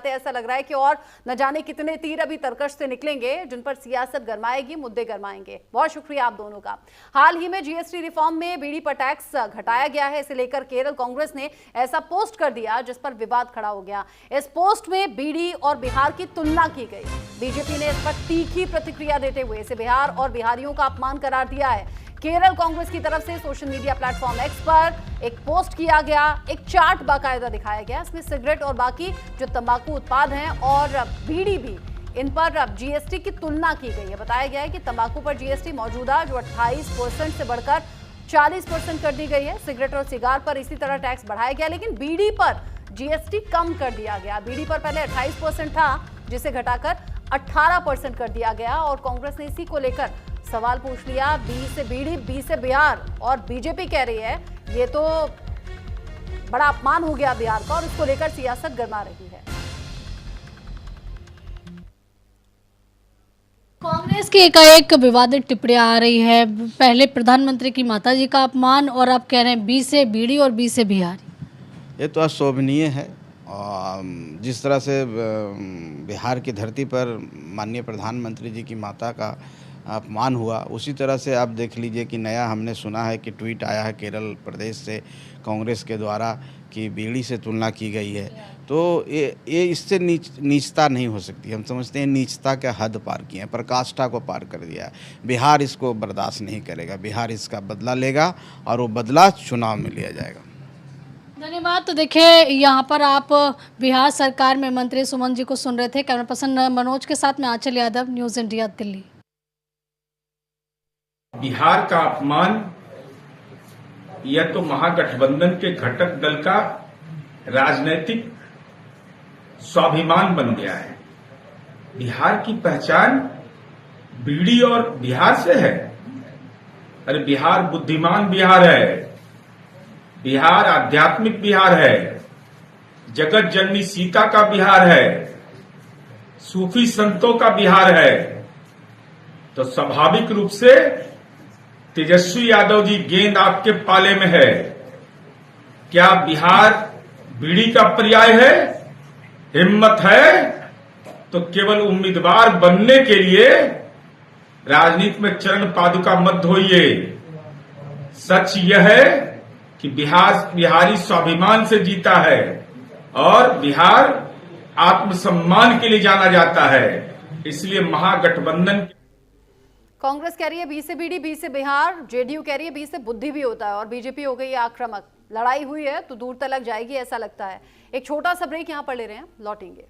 आते ऐसा लग रहा है कि और न जाने कितने तीर अभी तरकश से निकलेंगे जिन पर सियासत गरमाएगी, मुद्दे गरमाएंगे। बहुत शुक्रिया आप दोनों का। हाल ही में जीएसटी रिफॉर्म में बीड़ी पर टैक्स घटाया गया है, इसे लेकर केरल कांग्रेस ने ऐसा पोस्ट कर दिया जिस पर विवाद खड़ा हो गया। इस पोस्ट में बीड़ी और बिहार की तुलना की गई। बीजेपी ने इस पर तीखी प्रतिक्रिया देते हुए इसे बिहार और बिहारियों का अपमान करार दिया है। केरल कांग्रेस की तरफ से सोशल मीडिया प्लेटफॉर्म एक्स पर एक पोस्ट किया गया, एक चार्ट बाकायदा दिखाया गया। इसमें सिगरेट और बाकी जो तंबाकू उत्पाद हैं और बीड़ी भी, इन पर जीएसटी की तुलना की गई है। बताया गया है कि तंबाकू पर जीएसटी मौजूदा जो 28% से बढ़कर 40% कर दी गई है। सिगरेट और सिगार पर इसी तरह टैक्स बढ़ाया गया, लेकिन बीड़ी पर जीएसटी कम कर दिया गया। बीड़ी पर पहले 28% था, जिसे घटाकर 18% कर दिया गया। और कांग्रेस ने इसी को लेकर सवाल पूछ लिया। बी से बीड़ी, बी से बिहार, और बीजेपी कह रही है ये तो बड़ा अपमान हो गया बिहार का, और इसको लेकर सियासत गरमा रही है। कांग्रेस की एकाएक विवादित टिप्पणियां आ रही है। पहले प्रधानमंत्री की माताजी का अपमान, और अब कह रहे हैं बी से बीड़ी और बी से बिहार। ये तो अशोभनीय है। जिस तरह से बिहार की धरती पर माननीय प्रधानमंत्री जी की माता का अपमान हुआ, उसी तरह से आप देख लीजिए कि नया हमने सुना है कि ट्वीट आया है केरल प्रदेश से कांग्रेस के द्वारा कि बीड़ी से तुलना की गई है। तो ये इससे नीचता नहीं हो सकती। हम समझते हैं नीचता का हद पार किए हैं, पराकाष्ठा को पार कर दिया है। बिहार इसको बर्दाश्त नहीं करेगा। बिहार इसका बदला लेगा और वो बदला चुनाव में लिया जाएगा। धन्यवाद। तो देखिए, यहाँ पर आप बिहार सरकार में मंत्री सुमन जी को सुन रहे थे। कैमरा पर्सन मनोज के साथ में आंचल यादव, न्यूज़ इंडिया, दिल्ली। बिहार का अपमान यह तो महागठबंधन के घटक दल का राजनीतिक स्वाभिमान बन गया है। बिहार की पहचान बीड़ी और बिहार से है। अरे बिहार बुद्धिमान बिहार है, बिहार आध्यात्मिक बिहार है, जगत जननी सीता का बिहार है, सूफी संतों का बिहार है। तो स्वाभाविक रूप से तेजस्वी यादव जी, गेंद आपके पाले में है। क्या बिहार बीड़ी का पर्याय है? हिम्मत है तो केवल उम्मीदवार बनने के लिए राजनीति में चरण पादुका मत धोइए। सच यह है कि बिहारी स्वाभिमान से जीता है और बिहार आत्मसम्मान के लिए जाना जाता है। इसलिए महागठबंधन कांग्रेस कह रही है बी से बीड़ी, बी से बिहार। जेडीयू कह रही है बी से बुद्धि भी होता है, और बीजेपी हो गई है आक्रामक। लड़ाई हुई है तो दूर तक जाएगी ऐसा लगता है। एक छोटा सा ब्रेक यहां पर ले रहे हैं, लौटेंगे।